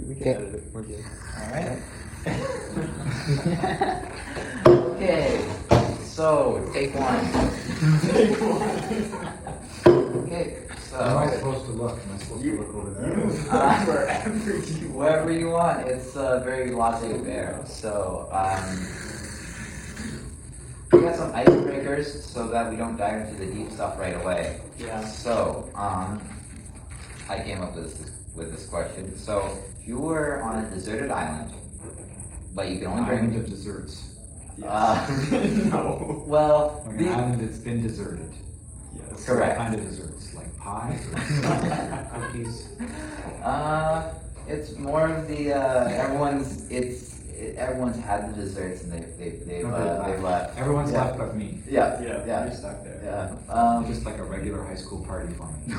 We can Okay. edit it. We're good. Alright. Okay, so take one. Okay, Where am I so supposed to look? Am I supposed to look over there? wherever you want. It's a very laissez faire. So we got some icebreakers so that we don't dive into the deep stuff right away. Yeah. So I came up with this question. So if you were on a deserted island, but you can only Island bring of desserts. No. well, Like an island that's been deserted. Yes. Correct. What kind of desserts? Like pie? Cookies? it's more of the everyone's had the desserts and they've left. Everyone's Yeah. left but me. Yeah, Yeah. yeah, You're stuck there. yeah. Just like a regular high school party for me.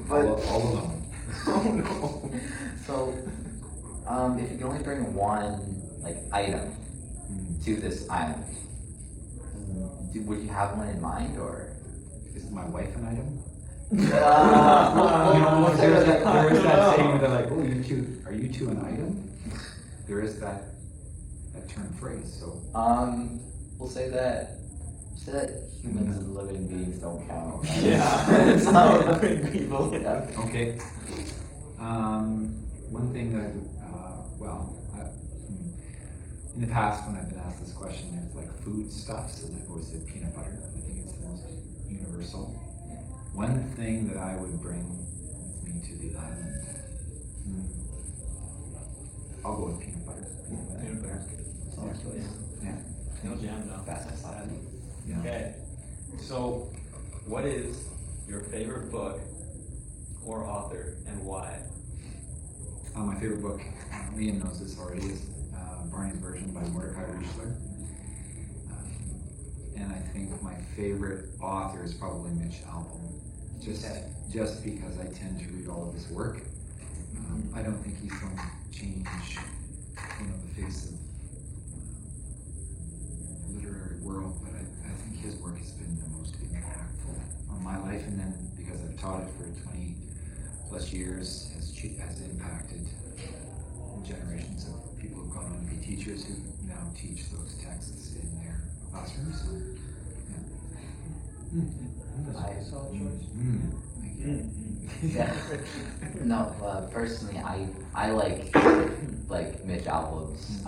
But all alone. Oh no. so, if you can only bring one like item to this island, would you have one in mind or? Is my wife an item? You know, there is that saying where they're like, oh, are you two an item? There is that term phrase, so. We'll say that humans and living beings don't count. Yeah. It's not living people. Yeah. Okay. One thing that, in the past when I've been asked this question, there's like foodstuffs, and I've always said peanut butter. I think it's the most universal. One thing that I would bring with me to the island, I'll go with peanut butter. Peanut butter's good. Yeah. No jam though. That's not bad. Yeah. Okay. So, what is your favorite book or author and why? My favorite book, Liam knows this already, is Barney's Version by Mordecai Richler. And I think my favorite author is probably Mitch Albom, just because I tend to read all of his work. I don't think he's going to change, the face of the literary world, but I think his work has been the most impactful on my life, and then because I've taught it for 20 plus years, has impacted generations of people who've gone on to be teachers who now teach those texts in their classrooms. So, Solid choice. Thank you. Yeah. No, personally, I like Mitch Albom's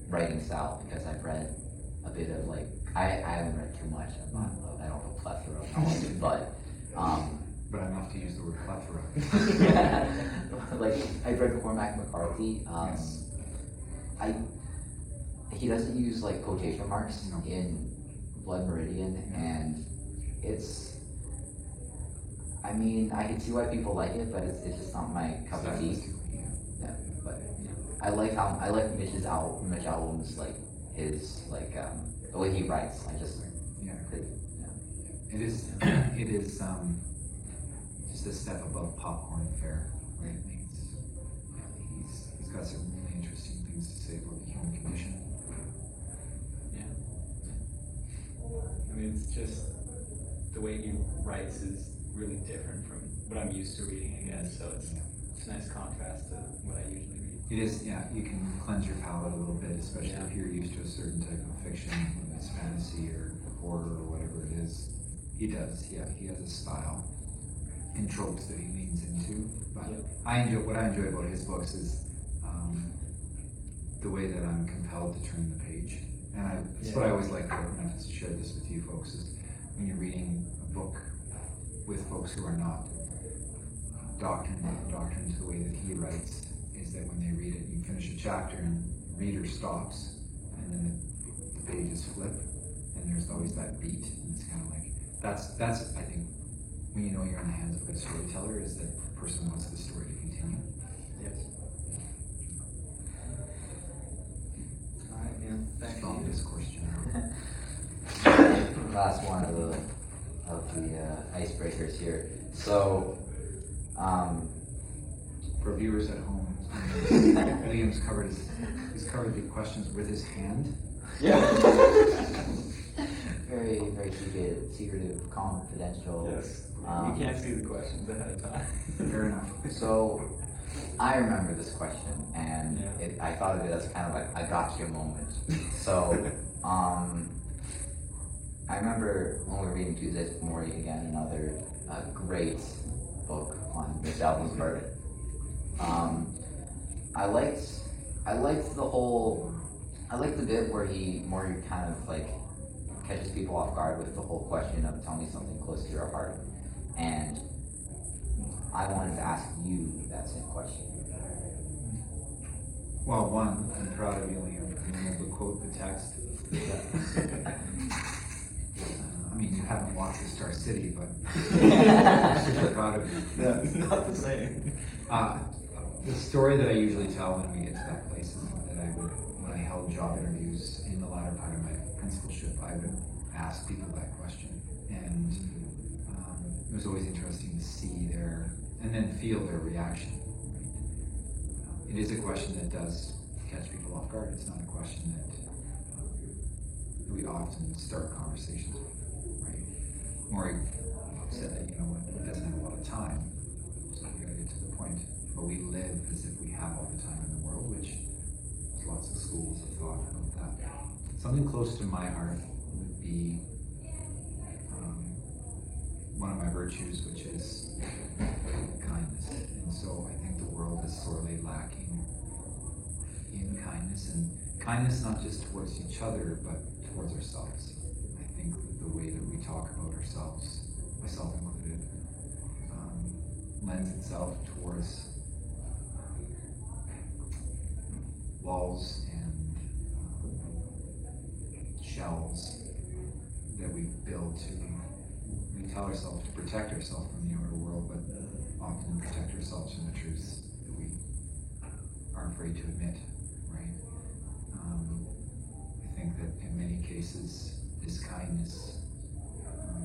writing style because I've read a bit of I haven't read too much. I don't have a plethora of knowledge, But enough to use the word plethora. I've read Cormac McCarthy. Yes. He doesn't use quotation marks No. in Blood Meridian, and I can see why people like it, but it's just not my cup of tea. Yeah, but I like Mitch Albom's his the way he writes. Yeah. Yeah. It is just a step above popcorn fare, right? He's got some really interesting things to say about the human condition. Yeah. I mean, it's just the way he writes is really different from what I'm used to reading, I guess. So it's a nice contrast to what I usually read. It is, yeah, you can cleanse your palate a little bit, especially Yeah. if you're used to a certain type of fiction, whether it's fantasy or horror or whatever it is. He does, yeah, he has a style and tropes that he leans into. But Yep. what I enjoy about his books is the way that I'm compelled to turn the page. And it's what I always like about, and I've shared this with you folks, is when you're reading a book with folks who are not doctrine to the way that he writes, is that when they read it, you finish a chapter and the reader stops, and then the pages flip, and there's always that beat, and it's kind of like, that's I think, when you know you're in the hands of a good storyteller, is that the person wants the story to continue. Yes. All right, man. Thank Strong you. discourse, generally. Last one of the icebreakers here. So, For viewers at home, Liam's he's covered the questions with his hand. Yeah. very, very secretive, confidential. Yes. Um, You can't see the questions ahead of time. Fair enough. So, I remember this question, and Yeah. I thought of it as kind of like a gotcha moment. So, I remember when we were reading Tuesdays with Morrie again, another great book on Mitch Albom's birth. I liked the bit where Morrie kind of like catches people off guard with the whole question of tell me something close to your heart, and I wanted to ask you that same question. Well, one, I'm proud of you, Liam, for being able to quote the text. I mean, you haven't walked to Star City, but I'm super proud of you. No, it's not the same. The story that I usually tell when we get to that place is that when I held job interviews in the latter part of my principalship, I would ask people that question. And it was always interesting to see and then feel their reaction. It is a question that does catch people off guard. It's not a question that we often start conversations with, right? Morrie said that, he doesn't have a lot of time, so we gotta get to the point. But we live as if we have all the time in the world, which there's lots of schools of thought about that. Something close to my heart would be one of my virtues, which is kindness. And so I think the world is sorely lacking in kindness, and kindness not just towards each other, but towards ourselves. I think that the way that we talk about ourselves, myself included, lends itself towards walls and shells that we build we tell ourselves to protect ourselves from the outer world, but often protect ourselves from the truths that we are afraid to admit, right? I think that in many cases, this kindness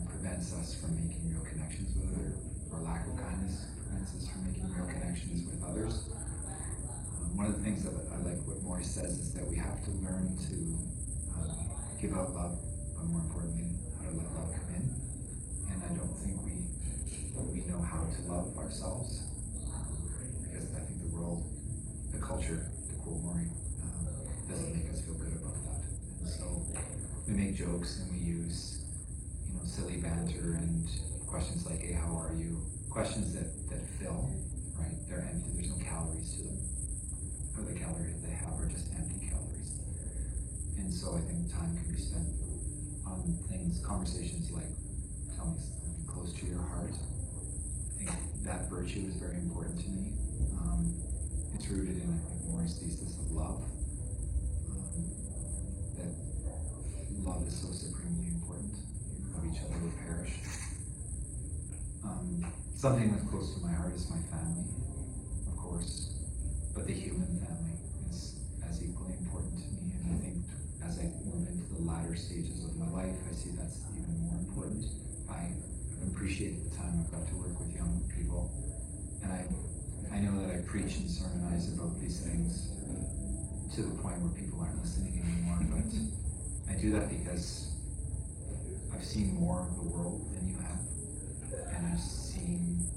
prevents us from making real connections with others, or lack of kindness prevents us from making real connections with others. One of the things that I like what Morrie says is that we have to learn to give out love, but more importantly, how to let love come in. And I don't think we know how to love ourselves, because I think the culture, to quote Morrie, doesn't make us feel good about that. And so we make jokes and we use, silly banter and questions like, hey, how are you? Questions that fill, right? They're empty, there's no calories to them. Or the calories they have are just empty calories. And so I think time can be spent on conversations like, tell me something close to your heart. I think that virtue is very important to me. It's rooted in, I think, Morrie's thesis of love. That love is so supremely important. You love each other or perish. Something that's close to my heart is my family, of course, but the human family is as equally important to me. And I think as I move into the latter stages of my life, I see that's even more important. I appreciate the time I've got to work with young people, and I know that I preach and sermonize about these things to the point where people aren't listening anymore, but I do that because I've seen more of the world than you have, and I've seen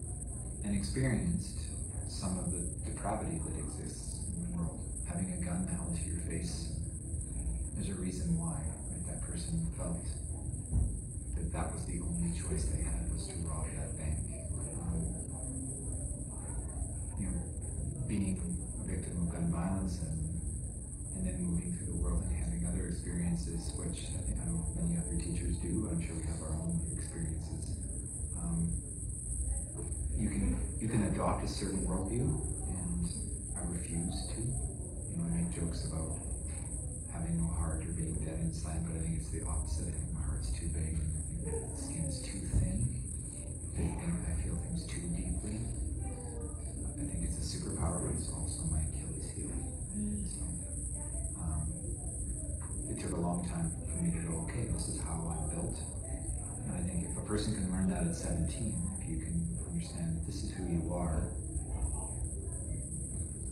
and experienced some of the depravity that exists in the world. Having a gun held to your face, there's a reason why, right? That person felt that was the only choice they had, was to rob that bank. Being a victim of gun violence and then moving through the world and having other experiences, which I think I know many other teachers do, but I'm sure we have our own experiences. You can adopt a certain worldview, and I refuse to. I make jokes about having no heart or being dead inside, but I think it's the opposite. I think my heart's too big, and I think the skin is too thin. I feel things too deeply. I think it's a superpower, but it's also my Achilles heel. So, it took a long time for me to go, okay, this is how I'm built. And I think if a person can learn that at 17, if you can understand that this is who you are,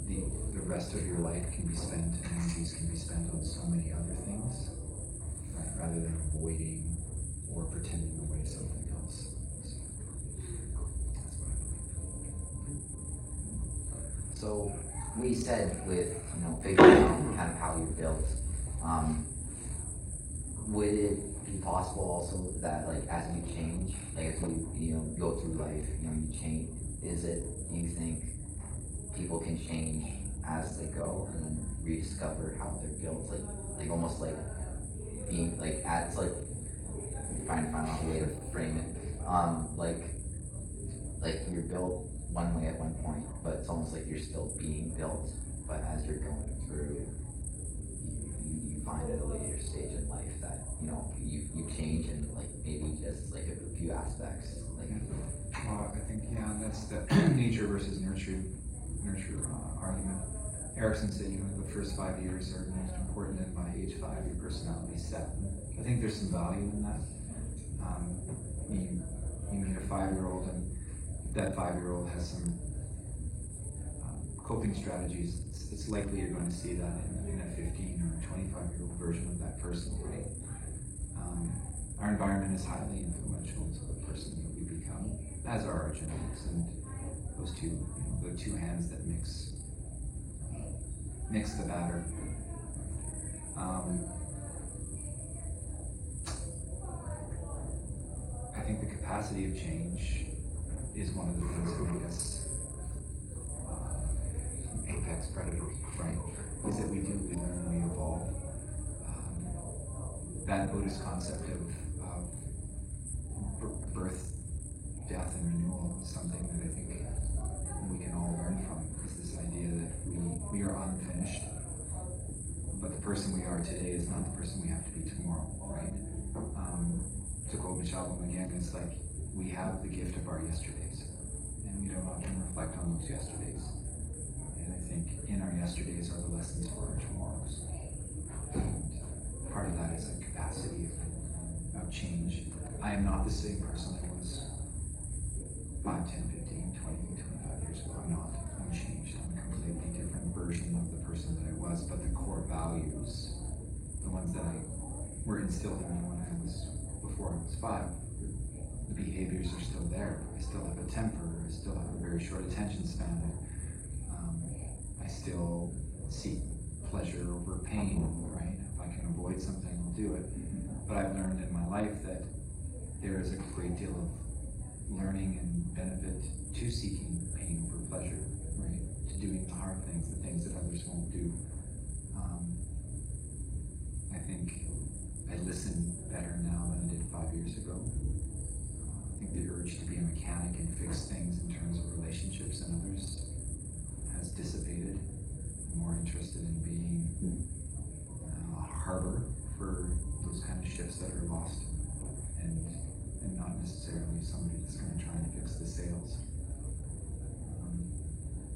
the rest of your life can be spent, and energies can be spent on so many other things, right? Rather than avoiding or pretending away something else. So, that's what I believe. So we said with, figuring out kind of how you're built, would it be possible also that like as you change, like as you go through life, you change, do you think people can change as they go and then rediscover how they're built, like almost like being like it's like trying to find out a way to frame it, like you're built one way at one point, but it's almost like you're still being built, but as you're going through, you find at a later stage in life that you change in like maybe just like a few aspects, like. Well, I think that's the nature versus nurture argument. Erickson said the first 5 years are most important, and by age 5 your personality is set. I think there's some value in that. You meet a 5-year-old, and that 5-year-old has some coping strategies. It's likely you're going to see that in a 15 or a 25-year-old version of that person, right? Our environment is highly influential to the person that we become, as are our genetics, and those two, the two hands that mix the batter. I think the capacity of change is one of the things that make us apex predators, right? Is that we learn, we evolve. That Buddhist concept of birth, death, and renewal is something that I think we can all learn from. Is this idea that we are unfinished, but the person we are today is not the person we have to be tomorrow, right? To quote Michelle again, it's like we have the gift of our yesterdays, and we don't often reflect on those yesterdays. And I think in our yesterdays are the lessons for our tomorrows. And part of that is a capacity of change. I am not the same person I was 5, 10, 15, 20, 25 years ago. I'm not. I'm changed. I'm a completely different version of the person that I was, but the core values, the ones that were instilled in me before I was 5, the behaviors are still there. I still have a temper. I still have a very short attention span. I still seek pleasure over pain, right? If I can avoid something, I'll do it. But I've learned in my life that there is a great deal of learning and benefit to seeking pain over pleasure, right? To doing the hard things, the things that others won't do. I think I listen better now than I did 5 years ago. I think the urge to be a mechanic and fix things in terms of relationships and others has dissipated. I'm more interested in being a harbor for those kind of ships that are lost, and not necessarily somebody that's going to try and fix the sails.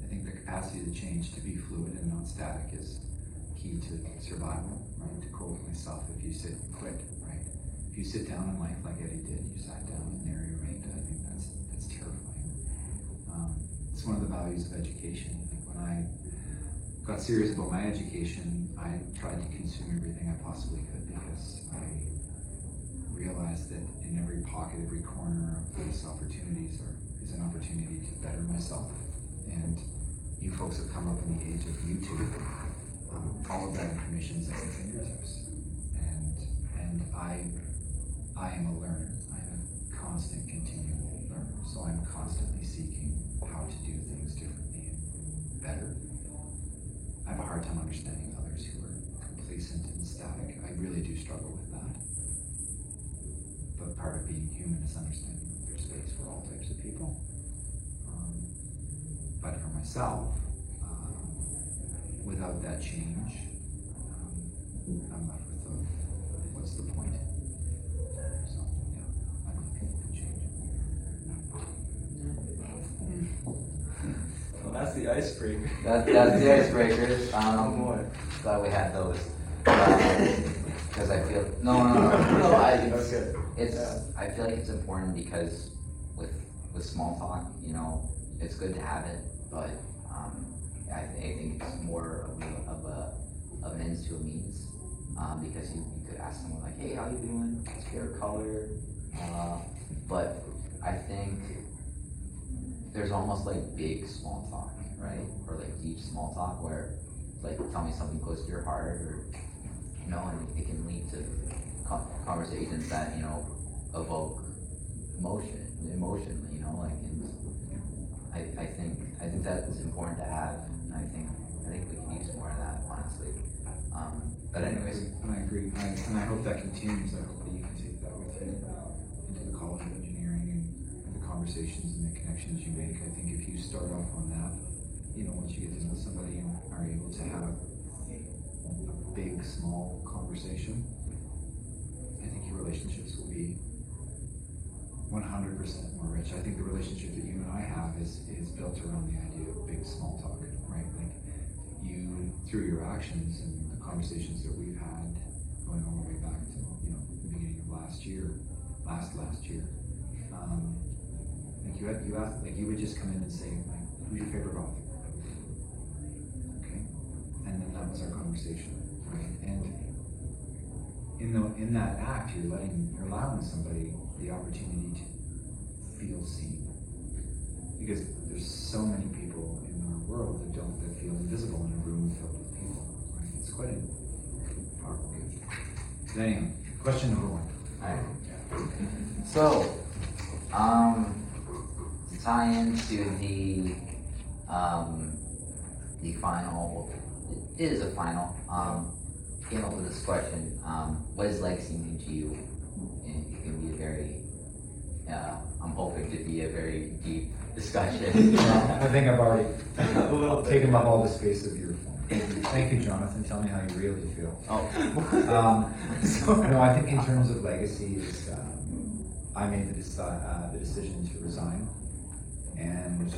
I think the capacity to change, to be fluid and not static, is key to survival, right? To quote myself, if you sit and quit, right? If you sit down in life like Eddie did, you sat down and there you right, I think that's terrifying. It's one of the values of education. Like when I got serious about my education, I tried to consume everything I possibly could, because I realized that in every pocket, every corner of these opportunities is an opportunity to better myself. And you folks have come up in the age of YouTube. All of that information is at your fingertips. And I am a learner. I am a constant, continual learner. So I'm constantly seeking how to do things differently and better. I have a hard time understanding others who are complacent and static. I really do struggle with that. But part of being human is understanding that there's space for all types of people. But for myself, without that change, I'm left with what's the point? So, yeah, I don't think people can change. Well, that's the icebreaker. That's the icebreakers. Boy. Glad we had those. Because I feel no. I feel like it's important because with small talk, it's good to have it, but I think it's more of an ends to a means. because you could ask someone like, hey, how you doing? What's your favorite color? But I think there's almost like big small talk, right? Or like deep small talk where like tell me something close to your heart, or and it can lead to conversations that evoke emotion, like, and I think that's important to have, and I think we can use more of that, honestly. But anyways, And I agree, and I hope that continues. I hope that you can take that with you into the College of Engineering and the conversations and the connections you make. I think if you start off on that, once you get to know somebody and are able to have a big, small conversation, I think your relationships will be 100% more rich. I think the relationship that you and I have is built around the idea of big, small talk, right? Like you, through your actions and the conversations that we've had going all the way back to, the beginning of last year, like you asked, like you would just come in and say, like, who's your favorite author? Okay. And then that was our conversation, right? And in that act, you're allowing somebody the opportunity to feel seen, because there's so many people in our world that feel invisible in a room filled with people, right? It's quite a powerful gift. But anyway, question number 1. Alright. So, to tie into the final, it is a final, came up with this question, what does legacy mean to you? And it can be a very, I'm hoping to be a very deep discussion. I think I've already taken up all the space of your phone. Thank you, Jonathan. Tell me how you really feel. Oh. No, I think in terms of legacy, I made the decision to resign, and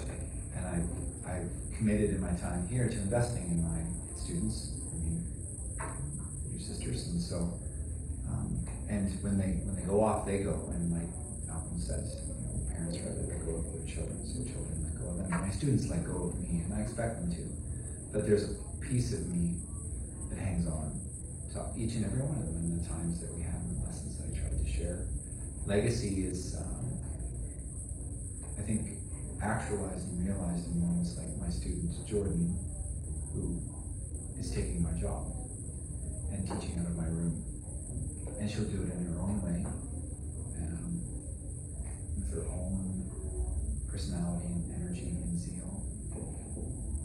I've committed in my time here to investing in my students, your sisters, and so and when they go off, they go, and like Malcolm says, parents rather let go of their children, so children let go of them. My students let go of me, and I expect them to, but there's a piece of me that hangs on to each and every one of them in the times that we have and the lessons that I tried to share. Legacy is, I think, actualized and realized in moments like my student Jordan, who is taking my job and teaching out of my room, and she'll do it in her own way, with her own personality and energy and zeal.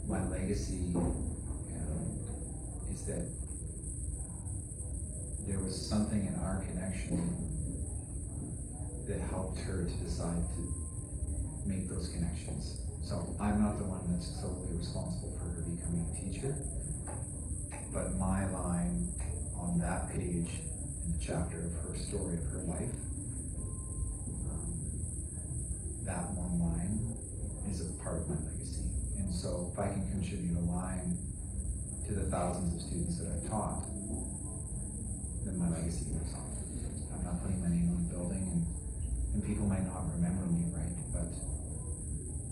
My legacy is that there was something in our connection that helped her to decide to make those connections. So I'm not the one that's solely responsible for her becoming a teacher, but my line on that page in the chapter of her story of her life, that one line is a part of my legacy. And so if I can contribute a line to the thousands of students that I've taught, then my legacy goes on. I'm not putting my name on a building, and people might not remember me, right? But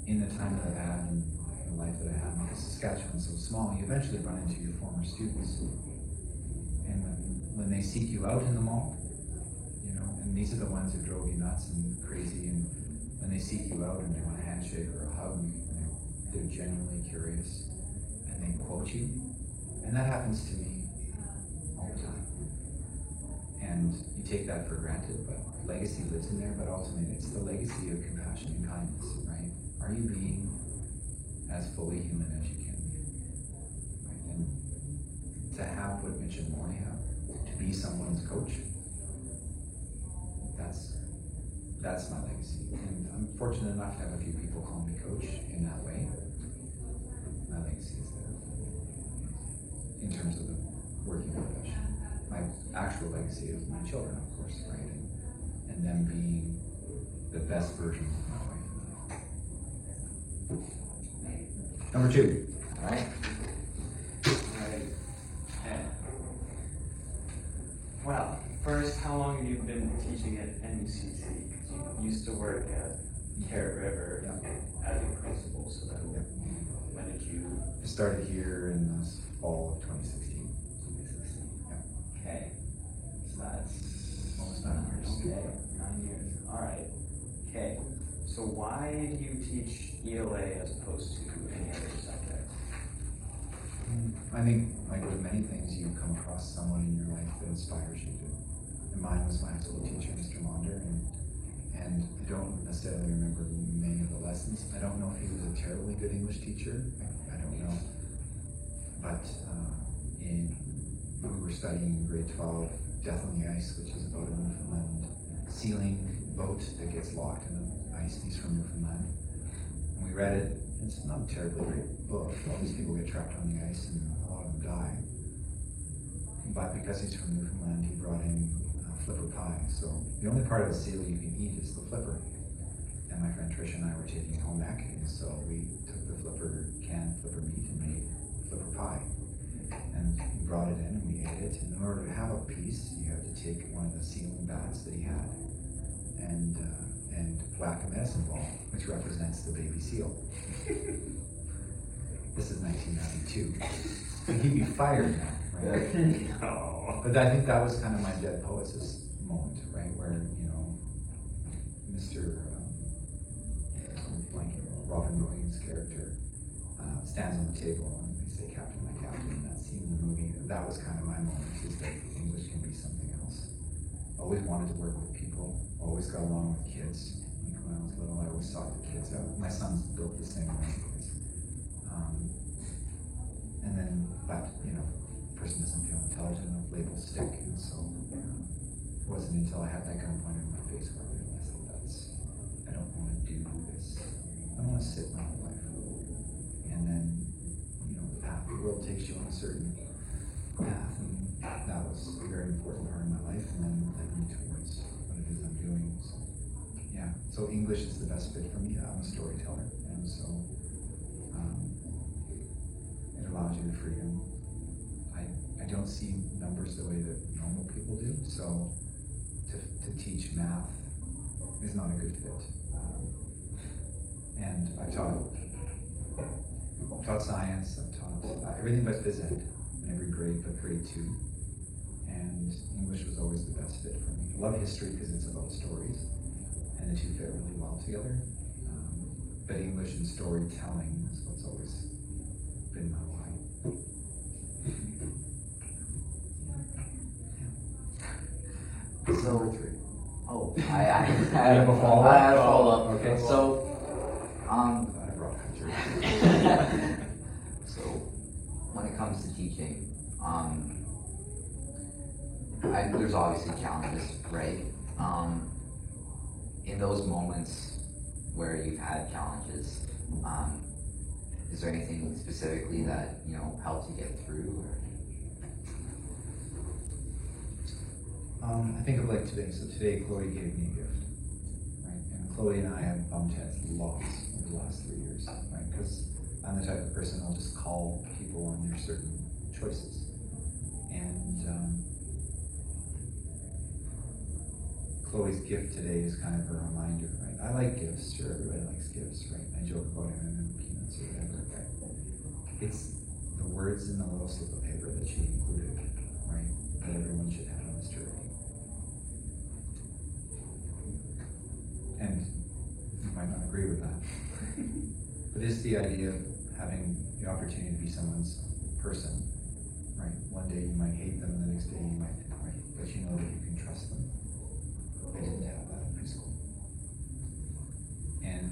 in the time that I've had and the life that I had, because Saskatchewan's so small, you eventually run into your former students. And when they seek you out in the mall, and these are the ones who drove you nuts and crazy, and when they seek you out and they want a handshake or a hug, they're genuinely curious, and they quote you. And that happens to me all the time. And you take that for granted, but legacy lives in there, but ultimately it's the legacy of compassion and kindness, right? Are you being as fully human as you can be? Right? And to have what Mitch and Morley have, to be someone's coach, that's my legacy. And I'm fortunate enough to have a few people call me coach in that way. My legacy is there. In terms of the working profession. My actual legacy is my children, of course, right? And them being the best version of my wife. Number 2. All right. Well, first, how long have you been teaching at NUCC? Because you used to work at Carrot River as a principal, so that when did you? I started here in the fall of 2016. Okay. So why do you teach ELA as opposed to any other subject? I think, like with many things, you come across someone in your life that inspires you to. And mine was my high school teacher, Mr. Maunder, and I don't necessarily remember many of the lessons. I don't know if he was a terribly good English teacher. I don't know. But we were studying in grade 12, Death on the Ice, which is about a Newfoundland sealing boat that gets locked in the ice. He's from Newfoundland. And we read it. It's not a terribly great book. All these people get trapped on the ice and a lot of them die. But because he's from Newfoundland, he brought in flipper pie. So the only part of the seal you can eat is the flipper. And my friend Tricia and I were taking home ec, and so we took the canned flipper meat and made flipper pie. And we brought it in and we ate it. And in order to have a piece, you had to take one of the sealing bats that he had and whack a medicine ball, which represents the baby seal. This is 1992. So he'd be fired now, right? No. But I think that was kind of my Dead Poets moment, right? Where, you know, Mr. Robin Williams' character stands on the table and they say, "Captain, my captain," in that scene in the movie. That was kind of my moment, is that English can be something else. Always wanted to work with people, always got along with kids. When I was little, I always sought the kids out. My son's built the same way. And then, but, you know, person doesn't feel intelligent enough, labels stick, and so it wasn't until I had that gun pointed in my face where I realized that I don't want to do this. I want to sit my whole life. And then, you know, the world takes you on a certain path, and that was a very important part of my life, and then led me towards what it is I'm doing. So, yeah, so English is the best fit for me. I'm a storyteller, and so it allows you the freedom. I don't see numbers the way that normal people do, so to teach math is not a good fit. And I've taught science, I've taught everything but phys ed in every grade but grade 2. And English was always the best fit for me. I love history because it's about stories, and the two fit really well together. But English and storytelling is what's always been my why. So, Number 3. oh, I have a follow-up? I had a follow-up. Okay. So, I brought pictures. so when it comes to teaching, there's obviously challenges, right? In those moments where you've had challenges, is there anything specifically that, you know, helped you get through? Or? I think of like today. So today, Chloe gave me a gift, right? And Chloe and I have bumped heads lots over the last 3 years, right? Because I'm the type of person I'll just call people on their certain choices. And Chloe's gift today is kind of a reminder, right? I like gifts, sure, everybody likes gifts, right? I joke about M&M peanuts or whatever, right? It's the words in the little slip of paper that she included, right? That everyone should have on this journey. And you might not agree with that. But it's the idea of having the opportunity to be someone's person, right? One day you might hate them, and the next day you might, right? But you know that you can trust them. I didn't have that in high school. And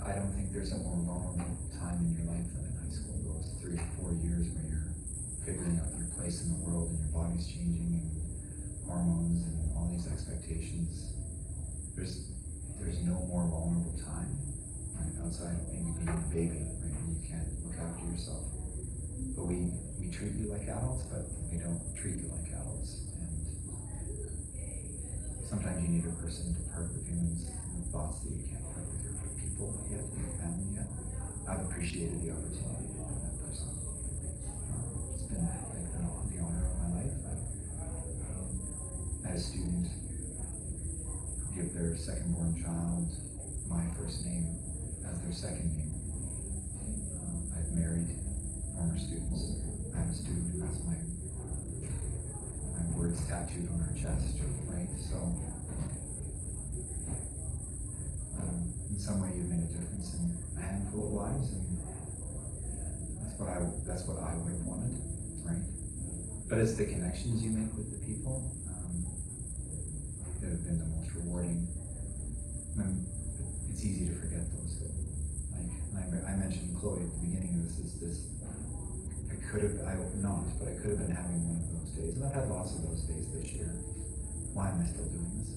I don't think there's a more vulnerable time in your life than in high school. Those 3 or 4 years where you're figuring out your place in the world and your body's changing and hormones and all these expectations. There's no more vulnerable time, right? Outside of maybe being a baby, right? And you can't look after yourself. But we treat you like adults, but we don't treat you like adults. And sometimes you need a person to part with feelings and thoughts that you can't part with your people yet, your family yet. I've appreciated the opportunity to be that person. It's been like the honor of my life. I had a student give their second-born child my first name as their second name. I've married former students. I have a student who has my words tattooed on her chest, right? So in some way you've made a difference in a handful of lives, and that's what I would have wanted, right? But it's the connections you make with the people that have been the most rewarding. And it's easy to forget those. I mentioned Chloe at the beginning of this. I could have been having one of those days, and I've had lots of those days this year. Why am I still doing this?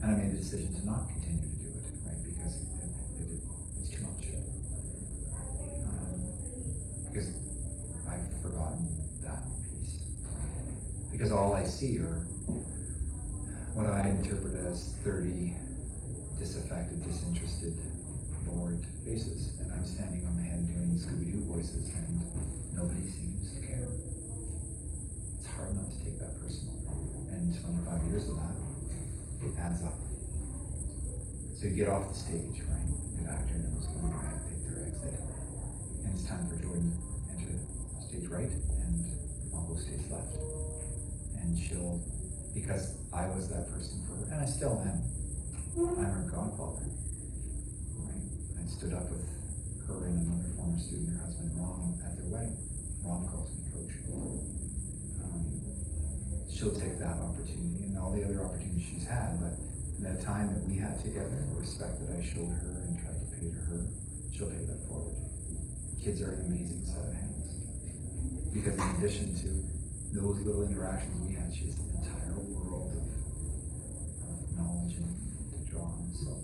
And I made the decision to not continue to do it, right? Because it's too much. Because I've forgotten that piece. Because all I see are what I interpret as 30 disaffected, disinterested, bored faces, and I'm standing on the head doing Scooby-Doo voices, and nobody seems to care. It's hard not to take that personal. And 25 years of that, it adds up. So you get off the stage, right? Good actor knows when to take their exit. And it's time for Jordan to enter stage right, and I'll go stage left. And she'll, because I was that person for her, and I still am. I'm her godfather. Right? I stood up with her and another former student, her husband Ron, at their wedding. Ron calls me coach. She'll take that opportunity and all the other opportunities she's had, but that time that we had together, the respect that I showed her and tried to pay to her, she'll pay that forward. Kids are an amazing set of hands. Because in addition to those little interactions we had, she has an entire world of knowledge and to draw on. So,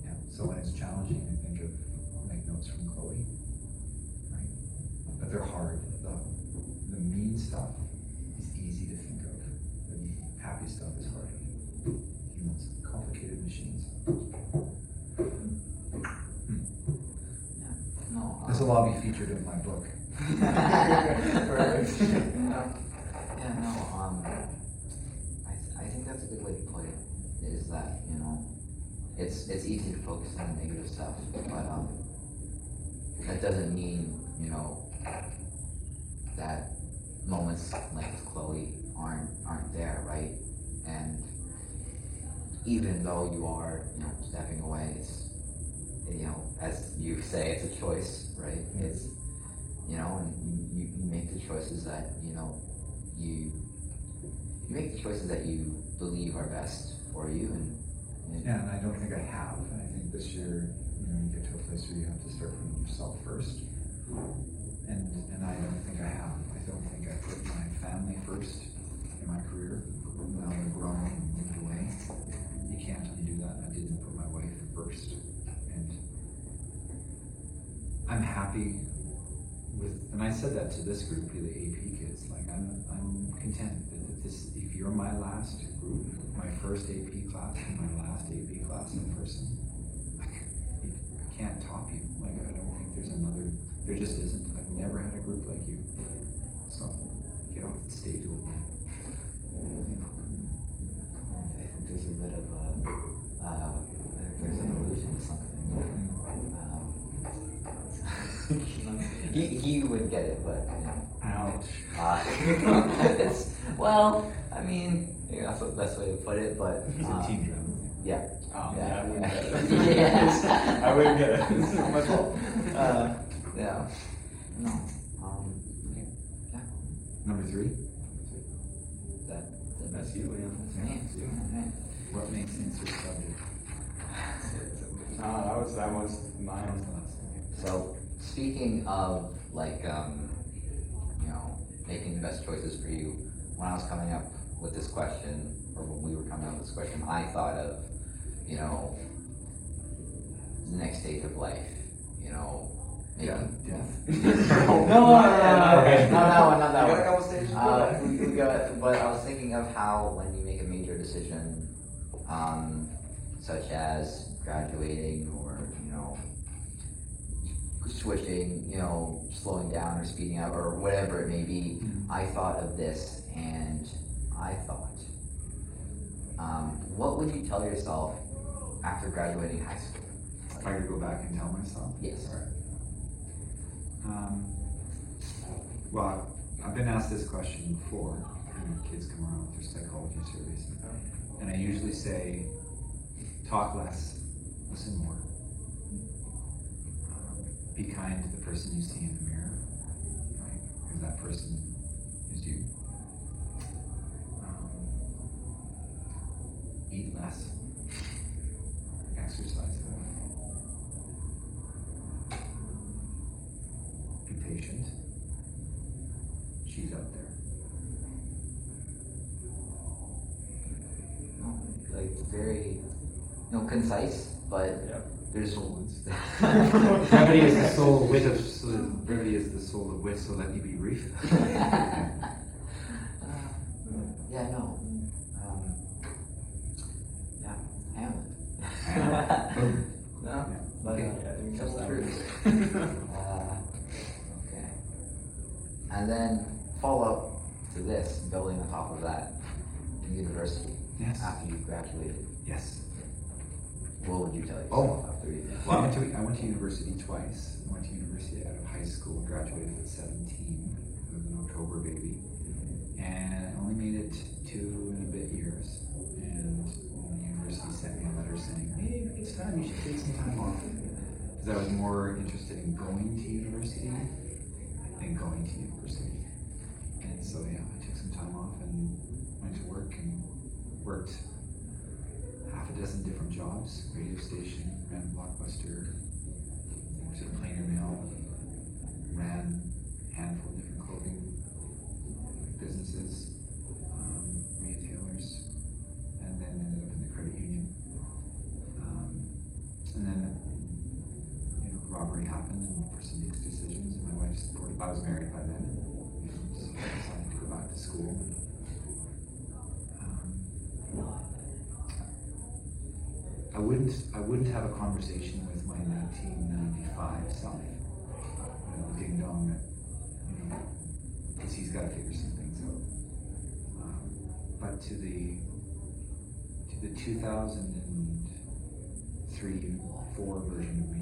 yeah. So when it's challenging, I think of make notes from Chloe, right? But they're hard. The mean stuff is easy to think of. The happy stuff is hard. Humans, complicated machines. No. This will all be featured in my book. I think that's a good way to put it, is that, it's easy to focus on the negative stuff, but that doesn't mean, that moments like with Chloe aren't there, right? And even though you are, stepping away, it's, as you say, it's a choice, right? It's, and you make the choices that, you make the choices that you believe are best for you, and Yeah, and I don't think I have. And I think this year, you get to a place where you have to start putting yourself first. And I don't think I have. I don't think I put my family first in my career. Now they're grown and moved away. You can't undo that. I didn't put my wife first. And I'm happy with, and I said that to this group, the AP kids, like I'm content that if you're my last group, my first AP class and my last AP class in person, I can't top you. Like, I don't think there just isn't. I've never had a group like you. So get off the stage with me. I think there's a bit of there's an illusion to something. He would get it, but Ouch. well, I mean, that's the best way to put it. But It's a team drama. yeah. Oh, Yeah. I wouldn't get it. Yeah. I wouldn't get it. It's not my fault. Yeah. No. Okay. Yeah. Number 3. That's you, Liam. Yeah, you. Alright. What makes sense your subject? That was mine. So, speaking of making the best choices for you, when I was coming up with this question, or when we were coming up with this question, I thought of, the next stage of life, making Death. no, not that You got a one. couple stages? But I was thinking of how when you make a major decision, such as graduating or switching, slowing down or speeding up or whatever it may be, I thought of this, and I thought, what would you tell yourself after graduating high school? If I could go back and tell myself? Yes. All right. Well, I've been asked this question before when kids come around with their psychology surveys. And I usually say, talk less listen more. Be kind to the person you see in the mirror, right? Because that person is you. Eat less. Exercise more. Be patient. She's out there. Like very, concise, but there's Brevity is the soul of wit brevity is the soul of wit, so let me be brief. Yeah, no. Hamlet. No, but Okay. I think that's that's true. true. Okay. And then follow up to this, building on top of that, in university, Yes. after you graduated, Yes. what would you tell yourself Oh. after you did? Well, I went to university twice. I went to university out of high school, graduated at 17. I was an October baby. And I only made it 2 and a bit years. And the university sent me a letter saying, hey, it's time, you should take some time off. Because I was more interested in going to university than going to university. And so, yeah, I took some time off and went to work and worked half a dozen different jobs, radio station, ran Blockbuster, worked at Plainer Mail, ran a handful of different clothing businesses, retailers, and then ended up in the credit union. And then, robbery happened and for some mixed decisions, and my wife supported, I was married by then, so I decided to go back to school. I wouldn't have a conversation with my 1995 self, ding dong, that, because he's got to figure some things out. But to the 2003-4 version of me,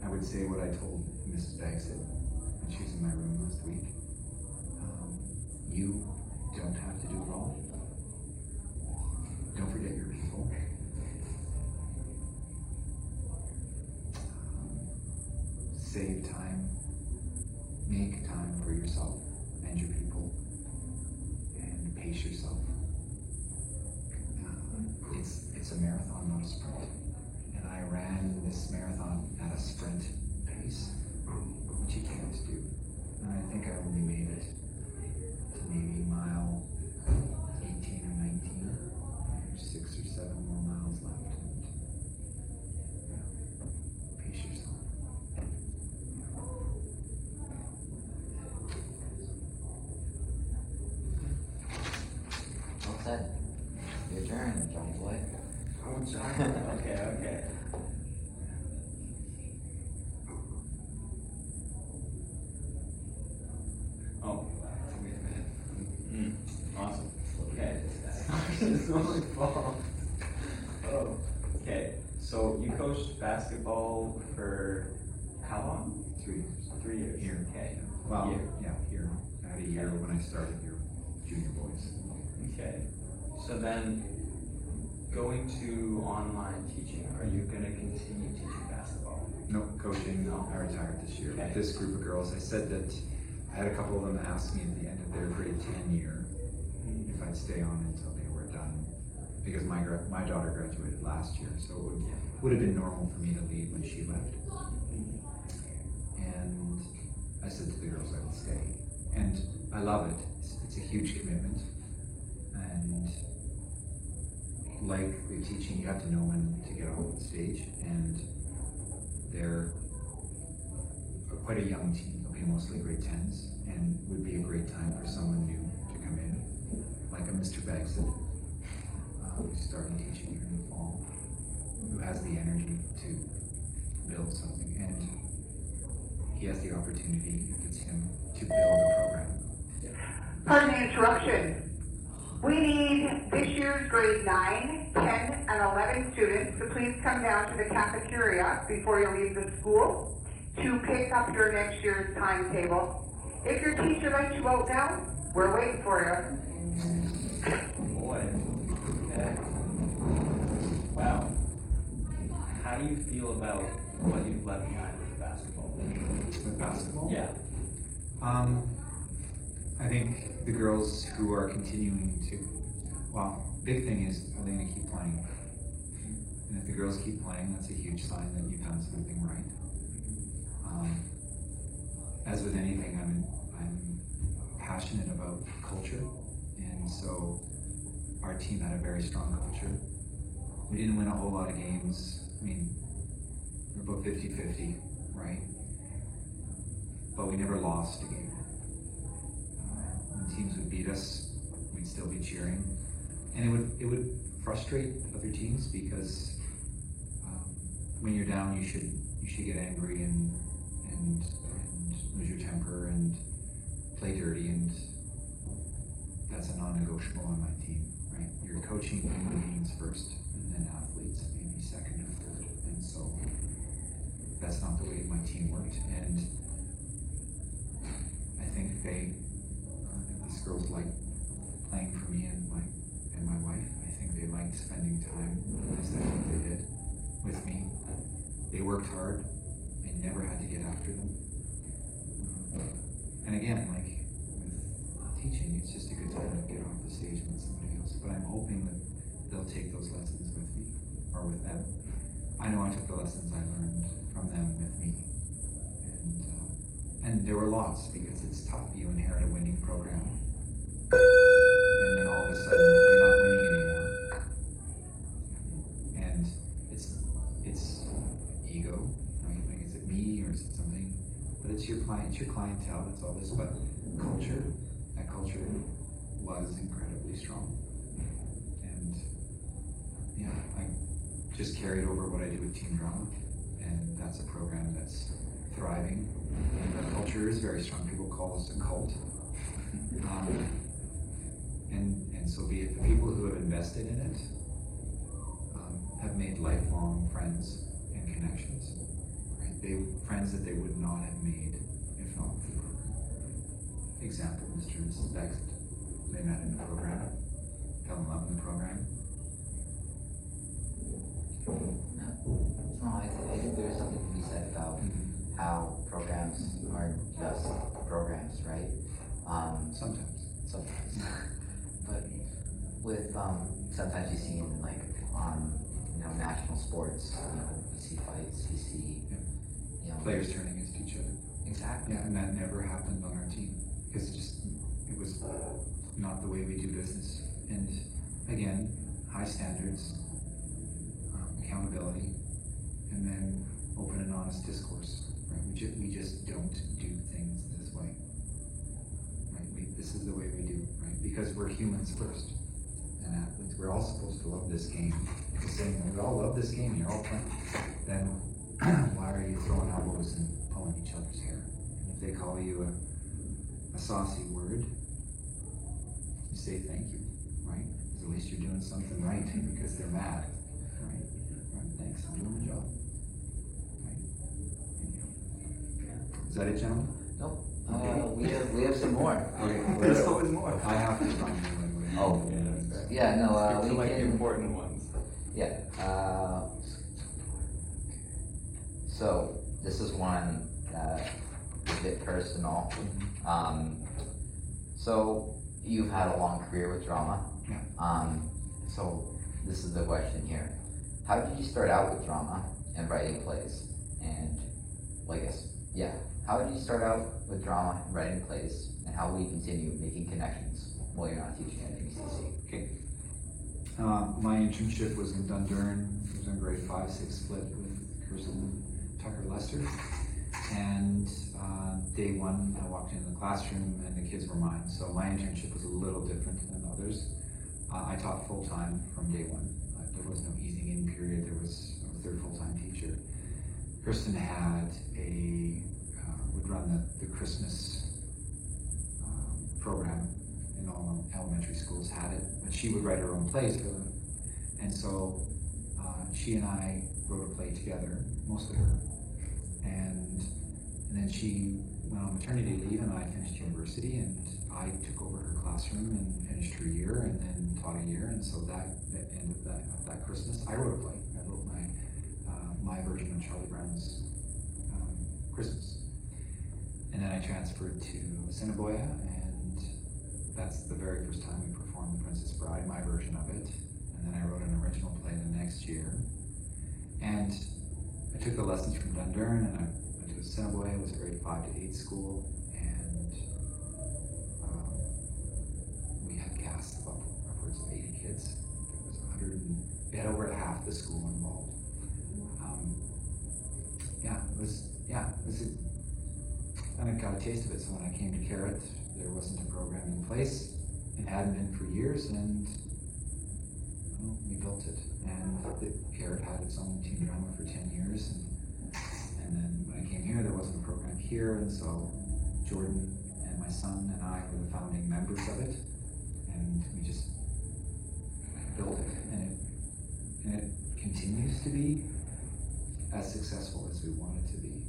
I would say what I told Mrs. Bagsett when she was in my room last week. You don't have to do it all. Don't forget your people. Save time. Make time for yourself and your people. And pace yourself. It's a marathon, not a sprint. And I ran this marathon at a sprint pace, which you can't do. And I think I only made it to maybe mile 18 or 19. There's 6 or 7 more miles left. And pace yourself. Well said. Your turn, Johnny boy. Oh, John. Okay. Oh, wait a minute. Awesome. Okay. It's not my fault. Oh, okay. So you coached basketball for how long? 3 years. 3 years. Here. Okay. Well, Year. yeah, here. I had a year when I started your junior boys. Okay. So then, going to online teaching, are you going to continue teaching basketball? No, coaching, no, I retired this year. Okay. With this group of girls, I said that I had a couple of them ask me at the end of their grade 10 year if I'd stay on until they were done. Because my daughter graduated last year, so it would have been normal for me to leave when she left. And I said to the girls I would stay. And I love it. It's a huge commitment. And like the teaching, you have to know when to get on stage. And they're quite a young team. They'll be mostly grade 10s, and would be a great time for someone new to come in, like a Mr. Bagsett, who's starting teaching here in the fall, who has the energy to build something, and he has the opportunity, if it's him, to build a program. Pardon the interruption. We need this year's grade 9, 10, and 11 students to please come down to the cafeteria before you leave the school to pick up your next year's timetable. If your teacher lets you out now, we're waiting for you. Boy. Okay. Wow. How do you feel about what you've left behind with basketball? With basketball? Yeah. I think the girls who are continuing to, well, big thing is, are they gonna keep playing? And if the girls keep playing, that's a huge sign that you've done something right. As with anything, I'm passionate about culture, and so our team had a very strong culture. We didn't win a whole lot of games. I mean, we're about 50-50, right? But we never lost a game. When teams would beat us, we'd still be cheering, and it would frustrate other teams because when you're down, you should get angry and lose your temper and play dirty, and that's a non-negotiable on my team, right? You're coaching human beings first, and then athletes maybe second or third, and so that's not the way my team worked. And I think these girls like playing for me and my wife. I think they liked spending time, as I think they did, with me. They worked hard. I never had to get after them. And again, like with teaching, it's just a good time to get off the stage with somebody else. But I'm hoping that they'll take those lessons with me or with them. I know I took the lessons I learned from them with me. And there were lots because it's tough. You inherit a winning program. And then all of a sudden you're not winning anymore. And it's ego, right? Like, is it me or is it something? But it's your clientele, that's all this. But that culture was incredibly strong. And yeah, I just carried over what I do with Team Drama, and that's a program that's thriving. And the culture is very strong. People call us a cult. And so be it. The people who have invested in it have made lifelong friends and connections. Right? Friends that they would not have made if not for the program. Example, Mr. and Mrs. Bext. They met in the program, fell in love in the program. No, I think there's something to be said about how programs are just programs, right? Sometimes. But with sometimes you see in like on national sports, you see fights, you see Players turning against each other. Exactly. Yeah, and that never happened on our team because it was not the way we do business. And again, high standards, accountability, and then open and honest discourse. Right? We just don't do things this way. Right? This is the way we do. Right? Because we're humans first, and athletes. We're all supposed to love this game. It's the same way we all love this game. You're all playing. Then why are you throwing elbows and pulling each other's hair? And if they call you a saucy word, you say thank you, right? Because at least you're doing something right because they're mad, right? Thanks, I'm doing my job. Right? Is that it, gentlemen? Nope. We have some more. Okay. There's always more. I have to run you anyway. Oh. Yeah, that's right. Yeah, no, Get to we like the can. important ones. Yeah. So this is one that is a bit personal. So you've had a long career with drama. Yeah. So this is the question here. How did you start out with drama and writing plays? And how did you start out with drama and writing plays? And how will you continue making connections while you're not teaching at UCC? Okay. My internship was in Dundurn. It was in grade 5-6 split with Kirsten Tucker Lester. And day one, I walked into the classroom and the kids were mine. So my internship was a little different than others. I taught full-time from day one. There was no easing in period. There was a third full-time teacher. Kirsten would run the Christmas program in all elementary schools, had it, but she would write her own plays for them. And so she and I wrote a play together, mostly her. And then she went on maternity leave and I finished university, and I took over her classroom and finished her year, and then taught a year. And so that at the end of that Christmas, I wrote a play. I wrote my version of Charlie Brown's Christmas. And then I transferred to Assiniboia, and that's the very first time we performed The Princess Bride, my version of it. And then I wrote an original play the next year. And I took the lessons from Dundurn, and I went to Assiniboia. It was a grade 5 to 8 school, and we had casts of upwards of 80 kids. There was 100, and we had over half the school involved. And I got a taste of it. So when I came to Carrot, there wasn't a program in place. It hadn't been for years, and well, we built it. And the Carrot had its own teen drama for 10 years. And then when I came here, there wasn't a program here, and so Jordan and my son and I were the founding members of it, and we just built it, and it continues to be as successful as we want it to be.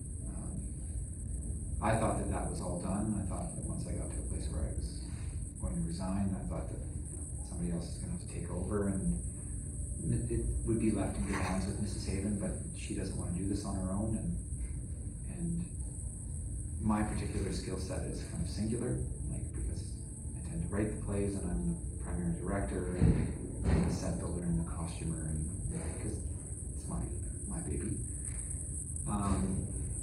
I thought that was all done. I thought that once I got to a place where I was going to resign, I thought that somebody else is going to have to take over, and it would be left in good hands with Mrs. Haven, but she doesn't want to do this on her own, and my particular skill set is kind of singular, because I tend to write the plays, and I'm the primary director, and the set builder, and the costumer, and because it's my baby.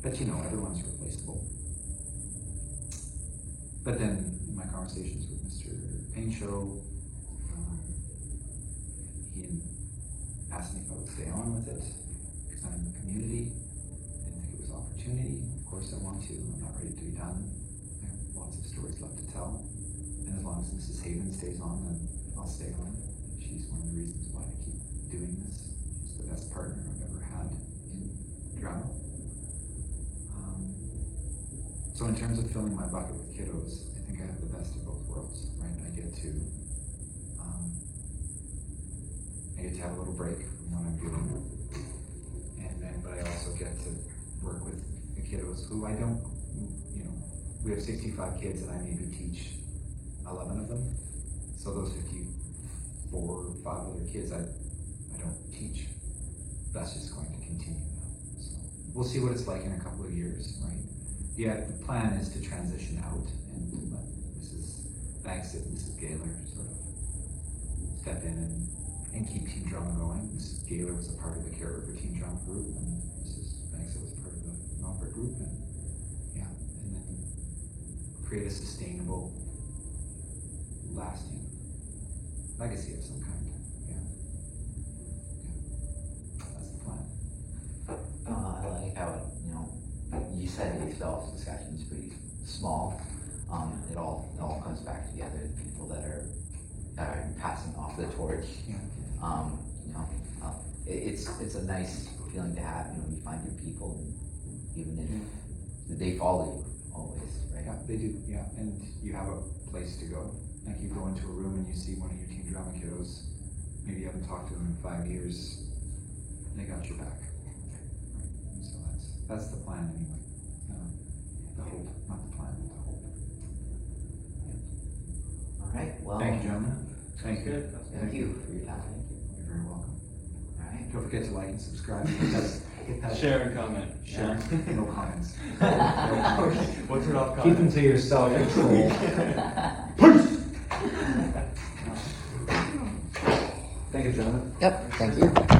But everyone's replaceable. But then in my conversations with Mr. Paincho, he asked me if I would stay on with it because I'm in the community. I didn't think it was opportunity. Of course I want to. I'm not ready to be done. I have lots of stories left to tell. And as long as Mrs. Haven stays on, then I'll stay on. She's one of the reasons why I keep doing this. She's the best partner I've ever had in drama. So in terms of filling my bucket with kiddos, I think I have the best of both worlds, right? I get to have a little break from what I'm doing, but I also get to work with the kiddos who I don't, we have 65 kids and I maybe teach 11 of them. So those 54 or 5 other kids I don't teach. That's just going to continue now. So we'll see what it's like in a couple of years, right? Yeah, the plan is to transition out and let Mrs. Banksit and Mrs. Gaylor sort of step in and keep Teen Drama going. Mrs. Gaylor was a part of the Carrot River Teen Drama group, and Mrs. Banksit was part of the Melfort group, and then create a sustainable, lasting legacy of some kind. That's the plan. I like how you said the self-discussion is pretty small. It all comes back together. The people that are passing off the torch. It's a nice feeling to have. You find your people, even if they follow you always, right? Yeah, they do. Yeah, and you have a place to go. Like you go into a room and you see one of your teen drama kiddos. Maybe you haven't talked to them in 5 years. They got your back. And so that's the plan anyway. The hope, not the plan, but the hope. All right. Well, Thank you, gentlemen. Thank you. Good. Thank you for your time. Thank you. You're very welcome. All right. Don't forget to like and subscribe. Hit that Share and comment. Share. No comments. We'll turn off Keep comments. them to yourself. Control. Thank you, gentlemen. Yep. Thank you.